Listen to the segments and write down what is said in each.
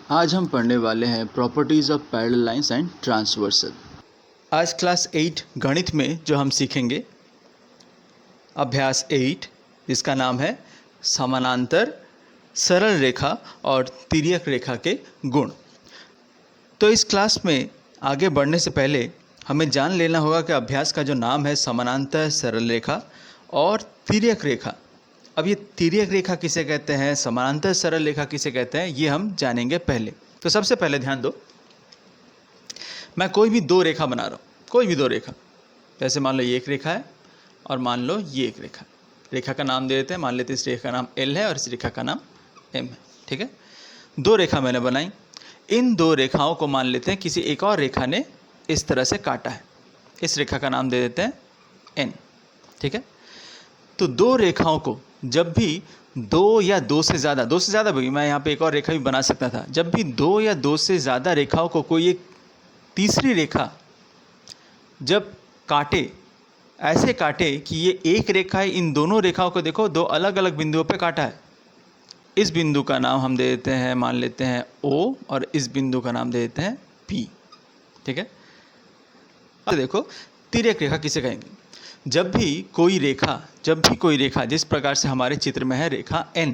आज हम पढ़ने वाले हैं properties of parallel lines and transversal. आज क्लास 8 गणित में जो हम सीखेंगे अभ्यास 8, जिसका नाम है समानांतर सरल रेखा और तिर्यक रेखा के गुण। तो इस क्लास में आगे बढ़ने से पहले हमें जान लेना होगा कि अभ्यास का जो नाम है समानांतर सरल रेखा और तिर्यक रेखा। अब ये तिर्यक रेखा किसे कहते हैं, समानांतर सरल रेखा किसे कहते हैं, ये हम जानेंगे पहले। तो सबसे पहले ध्यान दो, मैं कोई भी दो रेखा बना रहा हूँ, कोई भी दो रेखा, जैसे मान लो ये एक रेखा है और मान लो ये एक रेखा। रेखा का नाम दे देते हैं, मान लेते हैं इस रेखा का नाम L है और इस रेखा का नाम M है। ठीक है, दो रेखा मैंने बनाई। इन दो रेखाओं को मान लेते हैं किसी एक और रेखा ने इस तरह से काटा है। इस रेखा का नाम दे देते हैं N। ठीक है, तो दो रेखाओं को जब भी दो या दो से ज़्यादा भी, मैं यहाँ पे एक और रेखा भी बना सकता था। जब भी दो या दो से ज़्यादा रेखाओं को कोई एक तीसरी रेखा जब काटे, ऐसे काटे कि ये एक रेखा है, इन दोनों रेखाओं को देखो दो अलग अलग बिंदुओं पे काटा है। इस बिंदु का नाम हम दे देते हैं, मान लेते हैं O, और इस बिंदु का नाम दे देते हैं P। ठीक है, अब देखो तिर्यक रेखा किसे कहेंगे। जब भी कोई रेखा जिस प्रकार से हमारे चित्र में है रेखा N,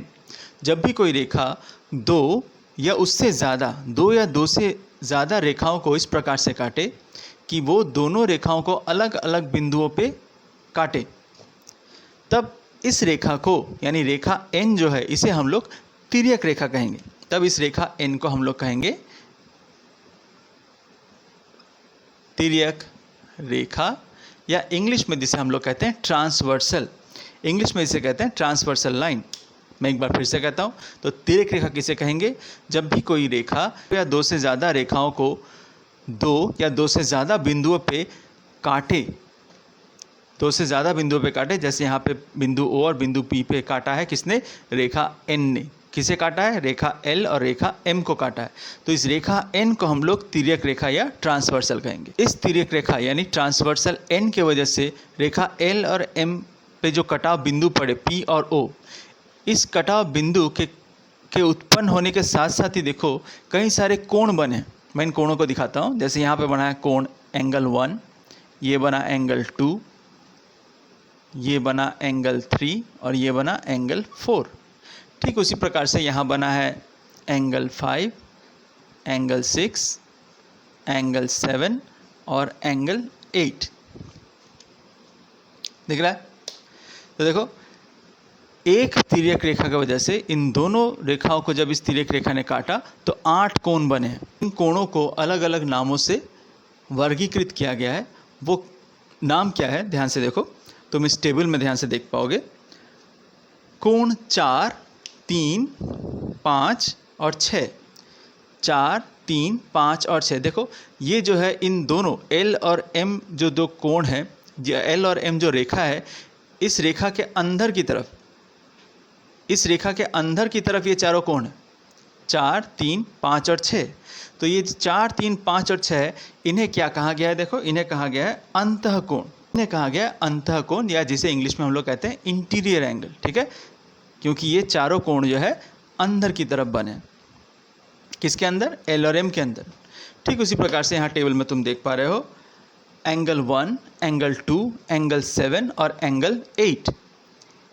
जब भी कोई रेखा दो या दो से ज़्यादा रेखाओं को इस प्रकार से काटे कि वो दोनों रेखाओं को अलग अलग बिंदुओं पे काटे, तब इस रेखा को यानी रेखा N जो है इसे हम लोग तिर्यक रेखा कहेंगे। तब इस रेखा N को हम लोग कहेंगे तिर्यक रेखा, या इंग्लिश में जिसे हम लोग कहते हैं ट्रांसवर्सल। इंग्लिश में इसे कहते हैं ट्रांसवर्सल लाइन। मैं एक बार फिर से कहता हूँ, तो तिर्यक रेखा किसे कहेंगे, जब भी कोई रेखा या दो से ज़्यादा रेखाओं को दो या दो से ज़्यादा बिंदुओं पे काटे, जैसे यहाँ पे बिंदु O और बिंदु P पे काटा है किसने, रेखा N ने। किसे काटा है, रेखा L और रेखा M को काटा है। तो इस रेखा N को हम लोग तिर्यक रेखा या ट्रांसवर्सल कहेंगे। इस तिर्यक रेखा यानी ट्रांसवर्सल N के वजह से रेखा L और M पे जो कटाव बिंदु पड़े P और O, इस कटाव बिंदु के उत्पन्न होने के साथ साथ ही देखो कई सारे कोण बने। मैं इन कोणों को दिखाता हूँ। जैसे यहाँ पे बना है कोण एंगल 1, ये बना एंगल 2, ये बना एंगल 3 और ये बना एंगल 4। ठीक उसी प्रकार से यहाँ बना है एंगल 5, एंगल 6, एंगल 7 और एंगल 8। दिख रहा है। तो देखो एक तिर्यक रेखा की वजह से इन दोनों रेखाओं को जब इस तिर्यक रेखा ने काटा तो 8 कोण बने हैं। इन कोणों को अलग अलग नामों से वर्गीकृत किया गया है। वो नाम क्या है, ध्यान से देखो, तुम इस टेबल में ध्यान से देख पाओगे। कोण 4, 3, 5 और 6, 4, 3, 5 और 6। देखो ये जो है इन दोनों L और M जो दो कोण हैं, L और M जो रेखा है, इस रेखा के अंदर की तरफ ये चारों कोण हैं, 4, 3, 5 और 6। तो ये 4, 3, 5 और 6, इन्हें क्या कहा गया है, देखो इन्हें कहा गया है अंतःकोण। इन्हें कहा गया है अंतःकोण, या जिसे इंग्लिश में हम लोग कहते हैं इंटीरियर एंगल। ठीक है, क्योंकि ये चारों कोण जो है अंदर की तरफ बने। किसके अंदर, L और M के अंदर। ठीक उसी प्रकार से यहाँ टेबल में तुम देख पा रहे हो एंगल 1, एंगल 2, एंगल 7 और एंगल 8।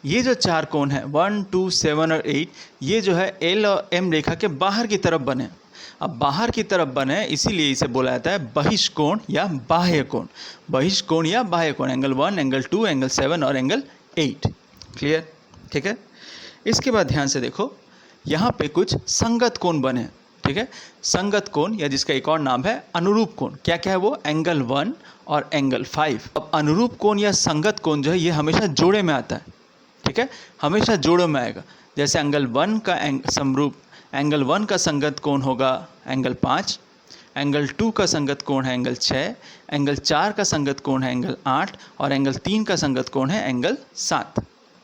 ये जो चार कोण हैं 1, 2, 7 और 8, ये जो है L और M रेखा के बाहर की तरफ बने। अब बाहर की तरफ बने इसीलिए इसे बोला जाता है बहिष्कोण या बाह्य कोण। बहिष्कोण या बाह्य कोण, एंगल 1, एंगल 2, एंगल 7 और एंगल 8। क्लियर। ठीक है, इसके बाद ध्यान से देखो यहाँ पे कुछ संगत कोण बने हैं। ठीक है, संगत कोण या जिसका एक और नाम है अनुरूप कोण। क्या क्या है वो, एंगल 1 और एंगल 5। अब अनुरूप कोण या संगत कोण जो है ये हमेशा जोड़े में आता है। ठीक है, हमेशा जोड़ों में आएगा। जैसे एंगल 1 का संगत कोण होगा एंगल 5, एंगल 2 का संगत कोण है एंगल 6, एंगल 4 का संगत कोण है एंगल 8 और एंगल 3 का संगत कोण है एंगल 7।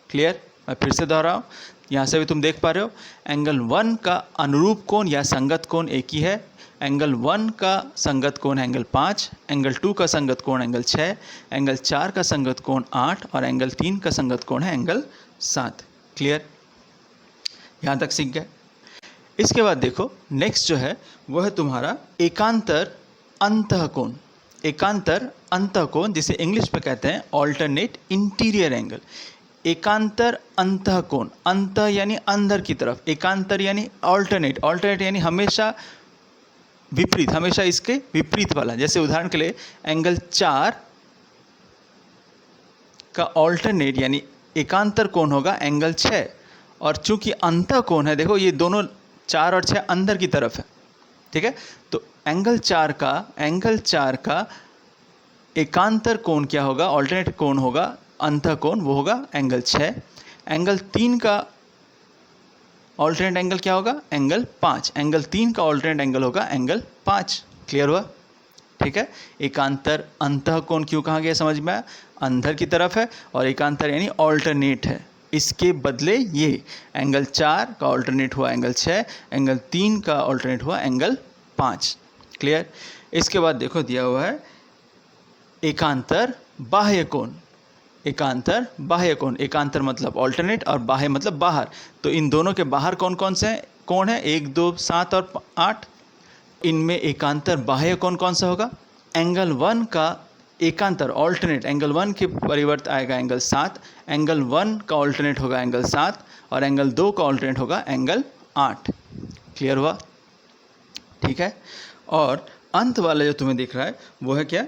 क्लियर। मैं फिर से दोहराऊँ, यहाँ से भी तुम देख पा रहे हो एंगल 1 का अनुरूप कोण या संगत कोण एक ही है। एंगल 1 का संगत कोण है एंगल 5, एंगल 2 का संगत कोण एंगल 6, एंगल 4 का संगत कोण 8 और एंगल 3 का संगत कोण है एंगल 7। क्लियर, यहाँ तक सीख गए। इसके बाद देखो नेक्स्ट जो है वो है तुम्हारा एकांतर अंतःकोण। एकांतर अंतःकोण जिसे इंग्लिश में कहते हैं ऑल्टरनेट इंटीरियर एंगल। एकांतर अंतःकोण, अंत यानी अंदर की तरफ, एकांतर यानी ऑल्टरनेट, ऑल्टरनेट यानी हमेशा विपरीत, हमेशा इसके विपरीत वाला। जैसे उदाहरण के लिए एंगल 4 का ऑल्टरनेट यानी एकांतर कोण होगा एंगल 6, और चूंकि अंतः कोण है, देखो ये दोनों 4 और 6 अंदर की तरफ है, ठीक है। तो एंगल 4 का एकांतर कोण क्या होगा, ऑल्टरनेट कोण होगा अंतः कोण, वो होगा एंगल 6। एंगल 3 का ऑल्टरनेट एंगल क्या होगा, एंगल 5। एंगल 3 का ऑल्टरनेट एंगल होगा एंगल 5। क्लियर हुआ, ठीक है। एकांतर अंतः कोण क्यों कहा गया समझ में आया, अंदर की तरफ है, और एकांतर यानी ऑल्टरनेट है। इसके बदले ये एंगल 4 का ऑल्टरनेट हुआ एंगल 6, एंगल 3 का ऑल्टरनेट हुआ एंगल 5। क्लियर। इसके बाद देखो दिया हुआ है एकांतर बाह्य कोण। एकांतर बाह्य कोण, एकांतर मतलब ऑल्टरनेट और बाह्य मतलब बाहर। तो इन दोनों के बाहर कौन कौन से कोण है, 1, 2, 7 और 8। इनमें एकांतर बाह्य कोण कौन सा होगा, एंगल 1 का एकांतर ऑल्टरनेट एंगल 1 के परिवर्त आएगा एंगल 7, एंगल 1 का ऑल्टरनेट होगा एंगल 7, और एंगल 2 का ऑल्टरनेट होगा एंगल 8। क्लियर हुआ, ठीक है। और अंत वाला जो तुम्हें दिख रहा है वो है क्या,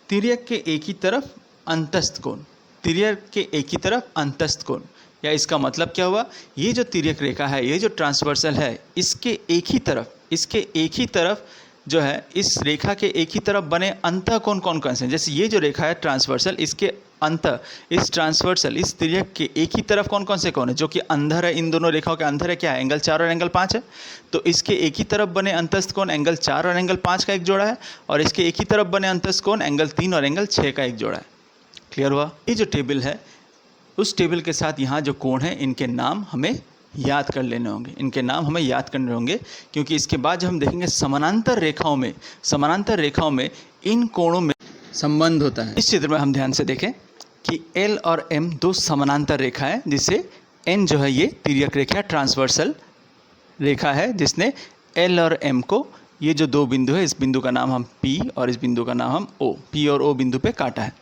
तिर्यक के एक ही तरफ अंतस्थ कोण। तिर्यक के एक ही तरफ अंतस्थ कोण, या इसका मतलब क्या हुआ, ये जो तिर्यक रेखा है, ये जो ट्रांसवर्सल है, इसके एक ही तरफ जो है, इस रेखा के एक ही तरफ बने अंतः कोण कौन कौन से हैं। जैसे ये जो रेखा है ट्रांसवर्सल, इसके अंतः, इस ट्रांसवर्सल इस तिर्यक के एक ही तरफ कौन कौन से कोण है, जो कि अंदर है, इन दोनों रेखाओं के अंदर है क्या है, एंगल 4 और एंगल 5 है। तो इसके एक ही तरफ बने अंतस्थ कोण एंगल 4 और एंगल 5 का एक जोड़ा है, और इसके एक ही तरफ बने अंतस्थ कोण एंगल 3 और एंगल 6 का एक जोड़ा है। क्लियर हुआ। ये जो टेबल है, उस टेबल के साथ यहाँ जो कोण है, इनके नाम हमें याद कर लेने होंगे, इनके नाम हमें याद करने होंगे, क्योंकि इसके बाद जब हम देखेंगे समानांतर रेखाओं में इन कोणों में संबंध होता है। इस चित्र में हम ध्यान से देखें कि L और M दो समानांतर रेखा है, जिससे N जो है ये तिर्यक रेखा ट्रांसवर्सल रेखा है, जिसने L और M को, ये जो दो बिंदु है, इस बिंदु का नाम हम P और इस बिंदु का नाम हम O, P और O बिंदु पे काटा है।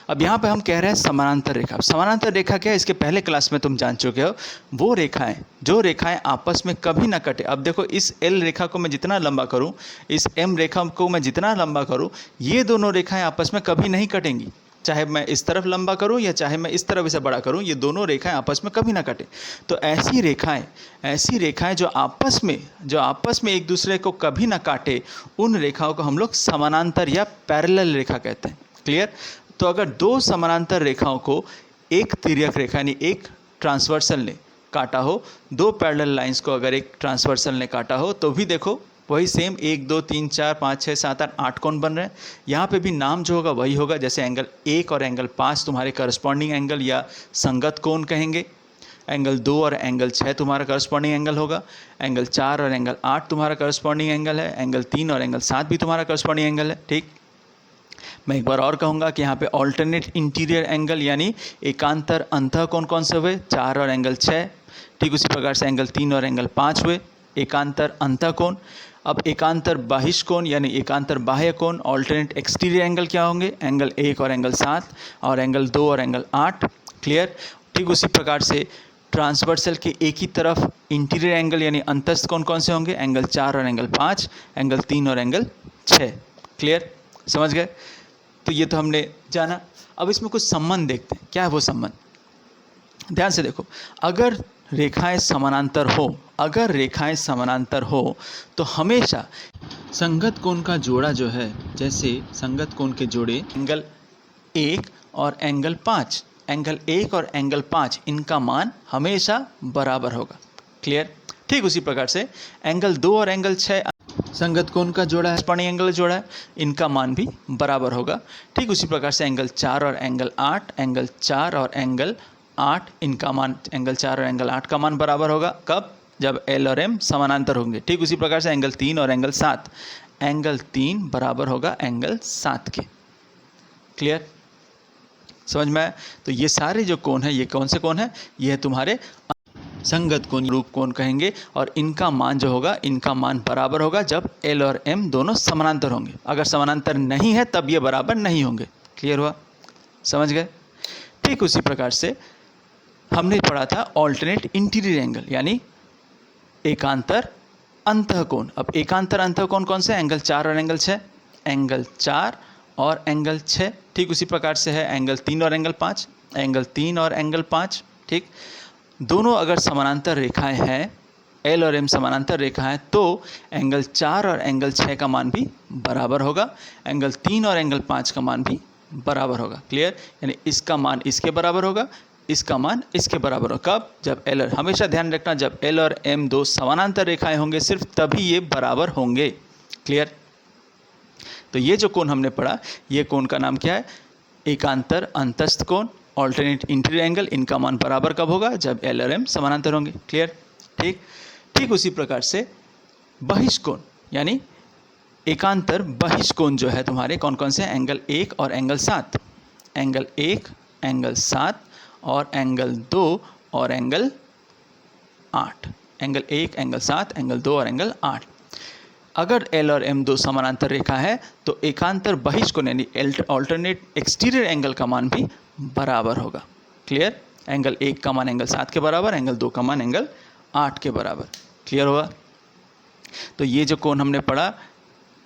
अब यहाँ पे हम कह रहे हैं समानांतर रेखा। समानांतर रेखा क्या है, इसके पहले क्लास में तुम जान चुके हो, वो रेखाएं जो रेखाएं आपस में कभी ना कटे। अब देखो इस L रेखा को मैं जितना लंबा करूँ, इस M रेखा को मैं जितना लंबा करूँ, ये दोनों रेखाएं आपस में कभी नहीं कटेंगी। चाहे मैं इस तरफ लंबा करूं या चाहे मैं इस तरफ इसे बड़ा करूं, ये दोनों रेखाएं आपस में कभी ना कटे। तो ऐसी रेखाएं जो आपस में एक दूसरे को कभी ना काटे, उन रेखाओं को हम लोग समानांतर या पैरेलल रेखा कहते हैं। क्लियर। तो अगर दो समानांतर रेखाओं को एक तिर्यक रेखा यानी एक ट्रांसवर्सल ने काटा हो, दो पैरेलल लाइंस को अगर एक ट्रांसवर्सल ने काटा हो, तो भी देखो वही सेम 1, 2, 3, 4, 5, 6, 7, 8 कोण बन रहे हैं। यहाँ पे भी नाम जो होगा वही होगा, जैसे एंगल 1 और एंगल 5 तुम्हारे करस्पॉन्डिंग एंगल या संगत कोण कहेंगे, एंगल 2 और एंगल 6 तुम्हारा करस्पॉन्डिंग एंगल होगा, एंगल 4 और एंगल 8 तुम्हारा करस्पॉन्डिंग एंगल है, एंगल 3 और एंगल 7 भी तुम्हारा करस्पॉन्डिंग एंगल है। ठीक, मैं एक बार और कहूँगा कि यहाँ पे ऑल्टरनेट इंटीरियर एंगल यानी एकांतर अंतः कोण कौन से हुए, 4 और एंगल 6। ठीक उसी प्रकार से एंगल 3 और एंगल 5 हुए एकांतर अंतः कोण। अब एकांतर बाहिश कोण यानी एकांतर बाह्य कोण, ऑल्टरनेट एक्सटीरियर एंगल क्या होंगे, एंगल 1 और एंगल 7 और एंगल 2 और एंगल 8। क्लियर। ठीक उसी प्रकार से ट्रांसवर्सल के एक ही तरफ इंटीरियर एंगल यानी अंतस्थ कोण कौन से होंगे, एंगल 4 और एंगल 5, एंगल 3 और एंगल 6। क्लियर, समझ गए। तो ये तो हमने जाना। अब इसमें कुछ संबंध देखते हैं, क्या है वो संबंध, ध्यान से देखो। अगर रेखाएं समानांतर हो तो हमेशा संगत कोण का जोड़ा जो है, जैसे संगत कोण के जोड़े एंगल 1 और एंगल 5, एंगल 1 और एंगल 5 इनका मान हमेशा बराबर होगा। क्लियर। ठीक उसी प्रकार से एंगल 2 और एंगल 6 संगत कोण का जोड़ा है, करस्पॉन्डिंग एंगल जोड़ा है, इनका मान भी बराबर होगा। ठीक उसी प्रकार से एंगल 4 और एंगल 8, एंगल 4 और एंगल 8 इनका मान, एंगल 4 और एंगल 8 का मान बराबर होगा। कब, जब L और M समानांतर होंगे। ठीक उसी प्रकार से एंगल 3 और एंगल 7, एंगल 3 बराबर होगा एंगल 7 के। क्लियर, समझ में आया। तो ये सारे जो कोण है, ये कौन से कोण है, ये है तुम्हारे संगत कोण रूप कोण कहेंगे, और इनका मान जो होगा, इनका मान बराबर होगा जब L और M दोनों समानांतर होंगे। अगर समानांतर नहीं है तब ये बराबर नहीं होंगे। क्लियर हुआ? समझ गए? ठीक उसी प्रकार से हमने पढ़ा था ऑल्टरनेट इंटीरियर एंगल, यानी एकांतर अंतःकोण। अब एकांतर अंतःकोण कौन से? एंगल 4 और एंगल 6। एंगल 4 और एंगल 6। ठीक उसी प्रकार से है एंगल 3 और एंगल 5। एंगल 3 और एंगल 5। ठीक, दोनों अगर समानांतर रेखाएं हैं, L और M समानांतर रेखा है, तो एंगल 4 और एंगल 6 का मान भी बराबर होगा, एंगल 3 और एंगल 5 का मान भी बराबर होगा। क्लियर? यानी इसका मान इसके बराबर होगा, इसका मान इसके बराबर होगा। कब? जब L और, हमेशा ध्यान रखना, जब L और M दो समानांतर रेखाएं होंगे सिर्फ तभी ये बराबर होंगे। क्लियर? तो ये जो कोण हमने पढ़ा, ये कोण का नाम क्या है? एकांतर अंतस्थ कोण, ऑल्टरनेट इंटीरियर एंगल। इनका मान बराबर कब होगा? जब L और M समानांतर होंगे। क्लियर? ठीक उसी प्रकार से बहिष्कोण, यानी एकांतर बहिष्कोण जो है तुम्हारे कौन कौन से? एंगल 1 और एंगल 7। एंगल 1, एंगल 7 और एंगल 2 और एंगल 8। एंगल 1, एंगल 7, एंगल 2 और एंगल 8। अगर L और M दो समानांतर रेखा है तो एकांतर बहिष्कोण यानी ऑल्टरनेट एक्सटीरियर एंगल का मान भी बराबर होगा। क्लियर? एंगल 1 का मान एंगल 7 के बराबर, एंगल 2 का मान एंगल 8 के बराबर। क्लियर होगा? तो ये जो कोण हमने पढ़ा,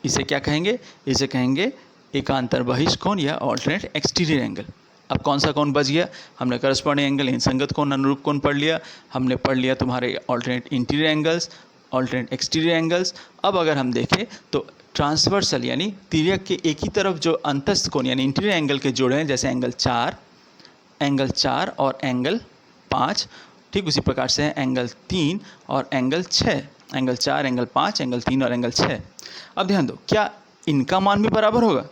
इसे क्या कहेंगे? इसे कहेंगे एकांतर बहिष्कोण या ऑल्टरनेट एक्सटीरियर एंगल। अब कौन सा कोण बच गया? हमने करस्पॉन्डिंग एंगल, इन संगत कोण, अनुरूप कोण पढ़ लिया। हमने पढ़ लिया तुम्हारे alternate interior angles, alternate exterior angles. अब अगर हम देखें तो ट्रांसवर्सल यानी तिर्यक के एक ही तरफ जो अंतस्थ कोण यानी इंटीरियर एंगल के जोड़े हैं, जैसे एंगल 4 और एंगल 5। ठीक उसी प्रकार से है एंगल 3 और एंगल 6। एंगल 4, एंगल 5, एंगल 3 और एंगल 6। अब ध्यान दो, क्या इनका मान भी बराबर होगा?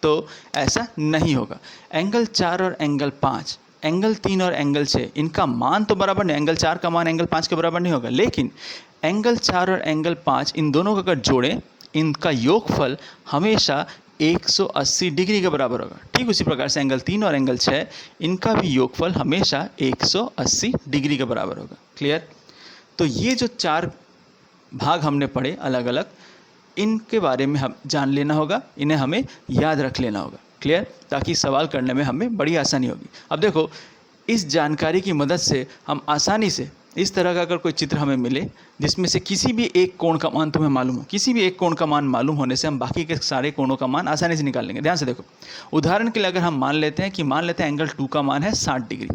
तो ऐसा नहीं होगा। एंगल 4 और एंगल 5, एंगल 3 और एंगल 6, इनका मान तो बराबर नहीं। एंगल 4 का मान एंगल 5 के बराबर नहीं होगा, लेकिन एंगल 4 और एंगल 5 इन दोनों को अगर जोड़ें, इनका योगफल हमेशा 180 डिग्री के बराबर होगा। ठीक उसी प्रकार से एंगल 3 और एंगल 6, इनका भी योगफल हमेशा 180 डिग्री के बराबर होगा। क्लियर? तो ये जो 4 भाग हमने पढ़े अलग अलग, इनके बारे में हम जान लेना होगा, इन्हें हमें याद रख लेना होगा। क्लियर? ताकि सवाल करने में हमें बड़ी आसानी होगी। अब देखो, इस जानकारी की मदद से हम आसानी से इस तरह का अगर कोई चित्र हमें मिले जिसमें से किसी भी एक कोण का मान तुम्हें मालूम हो, किसी भी एक कोण का मान मालूम होने से हम बाकी के सारे कोणों का मान आसानी से निकाल लेंगे। ध्यान से देखो, उदाहरण के लिए अगर हम मान लेते हैं एंगल 2 का मान है 60 डिग्री।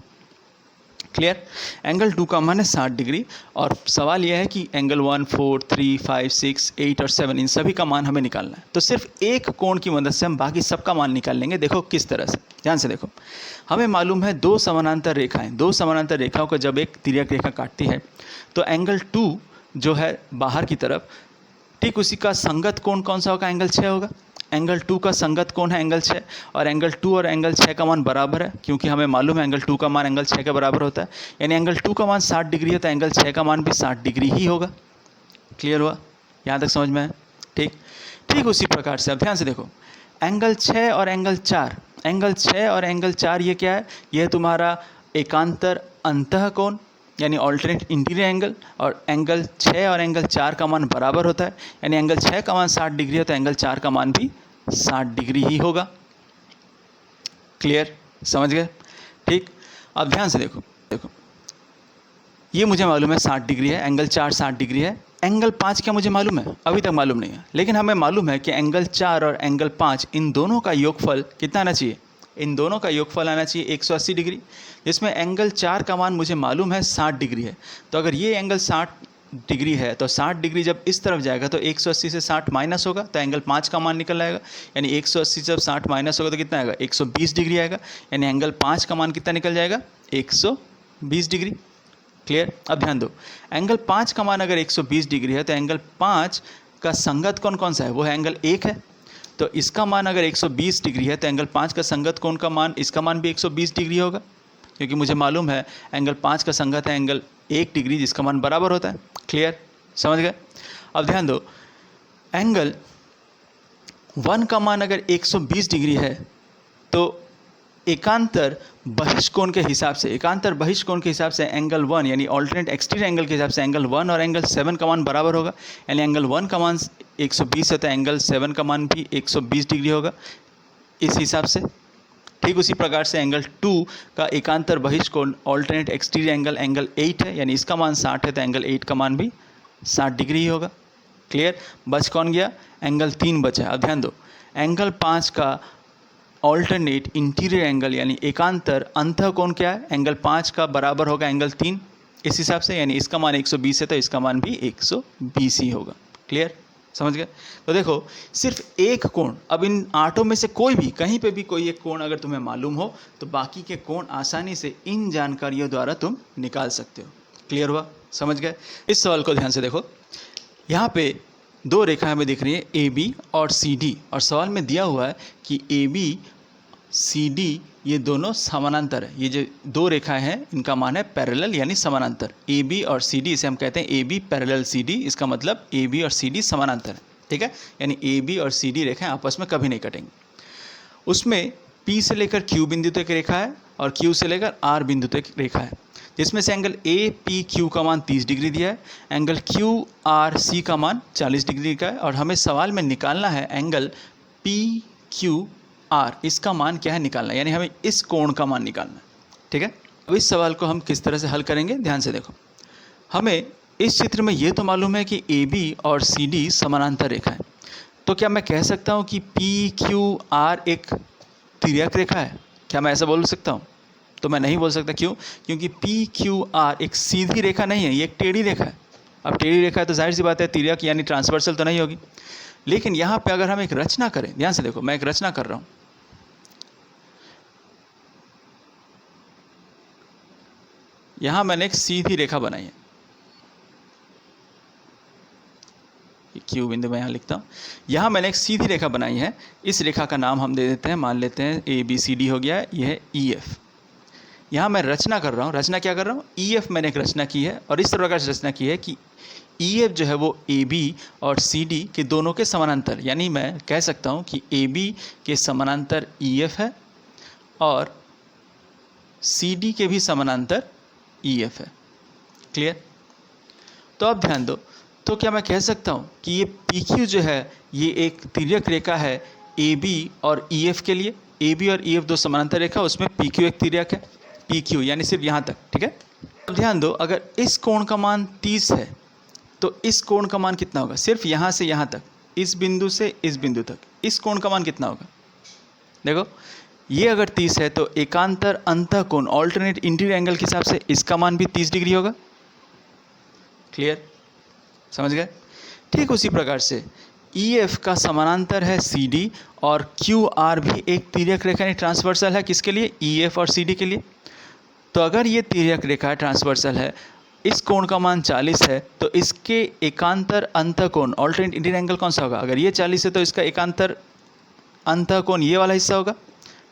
क्लियर? एंगल 2 का मान है 60 डिग्री, और सवाल यह है कि एंगल 1, 4, 3, 5, 6, 8 और 7 इन सभी का मान हमें निकालना है। तो सिर्फ एक कोण की मदद से हम बाकी सबका मान निकाल लेंगे। देखो किस तरह से, ध्यान से देखो। हमें मालूम है दो समानांतर रेखाओं को जब एक तिर्यक रेखा काटती है तो एंगल 2 जो है बाहर की तरफ, ठीक उसी का संगत कोण कौन सा होगा? एंगल 6 होगा। एंगल 2 का संगत कोण है एंगल 6, और एंगल 2 और एंगल 6 का मान बराबर है, क्योंकि हमें मालूम है एंगल 2 का मान एंगल 6 के बराबर होता है। यानी एंगल 2 का मान 60 डिग्री है तो एंगल 6 का मान भी 60 डिग्री ही होगा। क्लियर हुआ? यहाँ तक समझ में है? ठीक उसी प्रकार से अब ध्यान से देखो, एंगल 6 और एंगल 4, ये क्या है? ये तुम्हारा एकांतर अंतःकोण यानी ऑल्टरनेट इंटीरियर एंगल, और एंगल 6 और एंगल 4 का मान बराबर होता है। यानी एंगल 6 का मान 60 डिग्री है तो एंगल 4 का मान भी 60 डिग्री ही होगा। क्लियर? समझ गए? ठीक, अब ध्यान से देखो, ये मुझे मालूम है 60 डिग्री है, एंगल 4 60 डिग्री है। एंगल 5 क्या मुझे मालूम है? अभी तक मालूम नहीं है, लेकिन हमें मालूम है कि एंगल 4 और एंगल 5 इन दोनों का योगफल कितना आना चाहिए? इन दोनों का योगफल आना चाहिए 180 डिग्री, जिसमें एंगल 4 का मान मुझे मालूम है 60 डिग्री है। तो अगर ये एंगल 60 डिग्री है तो 60 डिग्री जब इस तरफ जाएगा तो 180 से 60 माइनस होगा तो एंगल 5 का मान निकल आएगा। यानी 180 जब 60 माइनस होगा तो कितना आएगा? 120 डिग्री आएगा। यानी एंगल 5 का मान कितना निकल जाएगा? 120 डिग्री। क्लियर? अब ध्यान दो, एंगल 5 का मान अगर 120 डिग्री है तो एंगल 5 का संगत कोण कौन सा है? वो है एंगल 1 है। तो इसका मान अगर 120 डिग्री है तो एंगल 5 का संगत कोण का मान, इसका मान भी 120 डिग्री होगा, क्योंकि मुझे मालूम है एंगल 5 का संगत है एंगल 1 डिग्री, जिसका मान बराबर होता है। क्लियर? समझ गए? अब ध्यान दो, एंगल 1 का मान अगर 120 डिग्री है तो एकांतर बहिष्कोण के हिसाब से, एकांतर बहिष्कोण के हिसाब से एंगल 1 यानी ऑल्टरनेट एक्सटीरियर एंगल के हिसाब से एंगल 1 और एंगल 7 का मान बराबर होगा। यानी एंगल 1 का मान 120 है तो एंगल 7 का मान भी 120 डिग्री होगा इस हिसाब से। ठीक उसी प्रकार से एंगल 2 का एकांतर बहिष्कोण ऑल्टरनेट एक्सटीरियर एंगल एंगल 8 है, यानी इसका मान 60 है तो एंगल 8 का मान भी 60 डिग्री ही होगा। क्लियर। बच कौन गया? एंगल 3 बचा है। अब ध्यान दो, एंगल 5 का ऑल्टरनेट इंटीरियर एंगल यानी एकांतर अंतः कोण क्या है? एंगल 5 का बराबर होगा एंगल 3 इस हिसाब से, यानी इसका मान 120 है तो इसका मान भी 120 ही होगा। क्लियर, समझ गए? तो देखो सिर्फ एक कोण, अब इन 8 में से कोई भी कहीं पे भी कोई एक कोण अगर तुम्हें मालूम हो तो बाकी के कोण आसानी से इन जानकारियों द्वारा तुम निकाल सकते हो। क्लियर हुआ? समझ गए? इस सवाल को ध्यान से देखो, यहाँ पे दो रेखा हमें दिख रही है ए बी और सी डी, और सवाल में दिया हुआ है कि ए बी सी डी ये दोनों समानांतर है। ये जो दो रेखाएं हैं इनका मान है पैरेलल यानी समानांतर। ए बी और सी डी, इसे हम कहते हैं A B parallel C D, इसका मतलब ए बी और सी डी समानांतर है। ठीक है, यानी ए बी और सी डी रेखाएं आपस में कभी नहीं कटेंगी। उसमें पी से लेकर क्यू बिंदु तक रेखा है और क्यू से लेकर आर बिंदु तक रेखा है, जिसमें से एंगल ए पी क्यू का मान 30 डिग्री दिया है, एंगल क्यू आर सी का मान 40 डिग्री का है, और हमें सवाल में निकालना है एंगल पी क्यू आर, इसका मान क्या है निकालना है, यानी हमें इस कोण का मान निकालना है। ठीक है, अब इस सवाल को हम किस तरह से हल करेंगे, ध्यान से देखो। हमें इस चित्र में ये तो मालूम है कि ए बी और सी डी समानांतर रेखा है, तो क्या मैं कह सकता हूँ कि पी क्यू आर एक तिर्यक रेखा है? क्या मैं ऐसा बोल सकता हूँ? तो मैं नहीं बोल सकता। क्यों? क्योंकि पी क्यू आर एक सीधी रेखा नहीं है, ये एक टेढ़ी रेखा है। अब टेढ़ी रेखा है तो जाहिर सी बात है तिर्यक यानी ट्रांसवर्सल तो नहीं होगी। लेकिन यहाँ पे अगर हम एक रचना करें, ध्यान से देखो, मैं एक रचना कर रहा हूँ। यहाँ मैंने एक सीधी रेखा बनाई है, क्यू बिंदु मैं यहाँ लिखता हूँ। यहाँ मैंने एक सीधी रेखा बनाई है, इस रेखा का नाम हम दे देते हैं, मान लेते हैं ए बी सी डी हो गया है, यह है ई एफ। यहाँ मैं रचना कर रहा हूँ, रचना क्या कर रहा हूँ? ई एफ मैंने एक रचना की है, और इस प्रकार से रचना की है कि ई एफ जो है वो ए बी और सी डी के दोनों के समानांतर, यानी मैं कह सकता हूँ कि ए बी के समानांतर ई एफ है और सी डी के भी समानांतर ई एफ है। क्लियर? तो अब ध्यान दो, तो क्या मैं कह सकता हूँ कि ये पी क्यू जो है ये एक तिर्यक रेखा है ए बी और ई एफ के लिए? ए बी और ई एफ दो समानांतर रेखा, उसमें पी क्यू एक तिर्यक है, पी क्यू यानी सिर्फ यहाँ तक। ठीक है, अब ध्यान दो, अगर इस कोण का मान 30 है तो इस कोण का मान कितना होगा? सिर्फ यहाँ से यहाँ तक, इस बिंदु से इस बिंदु तक, इस कोण का मान कितना होगा? देखो, ये अगर 30 है तो एकांतर अंतः कोण ऑल्टरनेट इंटीरियर एंगल के हिसाब से इसका मान भी 30 डिग्री होगा। क्लियर? समझ गए? ठीक उसी प्रकार से ई एफ का समानांतर है सी डी, और क्यू आर भी एक तिर्यक रेखा यानी ट्रांसवर्सल है, किसके लिए? ई एफ और सी डी के लिए। तो अगर ये तिर्यक रेखा ट्रांसवर्सल है, इस कोण का मान 40 है, तो इसके एकांतर अंतः कोण ऑल्टरनेट इंटीरियर एंगल कौन सा होगा? अगर ये 40 है तो इसका एकांतर अंतः कोण ये वाला हिस्सा होगा,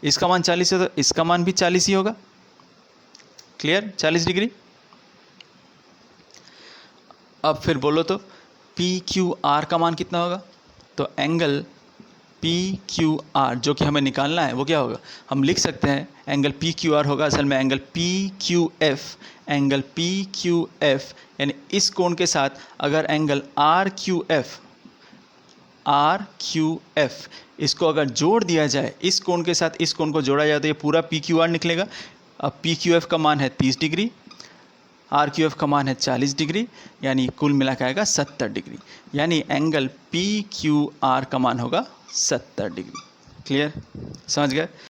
इसका मान 40 है तो इसका मान भी 40 ही होगा। क्लियर? 40 डिग्री। अब फिर बोलो तो पी क्यू आर का मान कितना होगा? तो एंगल पी क्यू आर जो कि हमें निकालना है वो क्या होगा? हम लिख सकते हैं एंगल पी क्यू आर होगा असल में angle P Q F, angle P Q F, यानी इस कोण के साथ अगर एंगल आर क्यू एफ इसको अगर जोड़ दिया जाए, इस कोण के साथ इस कोण को जोड़ा जाए तो ये पूरा पी क्यू आर निकलेगा। अब पी क्यू एफ का मान है 30 डिग्री, आर क्यू एफ का मान है 40 डिग्री, यानी कुल मिला के आएगा 70 डिग्री, यानी एंगल पी क्यू आर का मान होगा 70 डिग्री। क्लियर? समझ गए?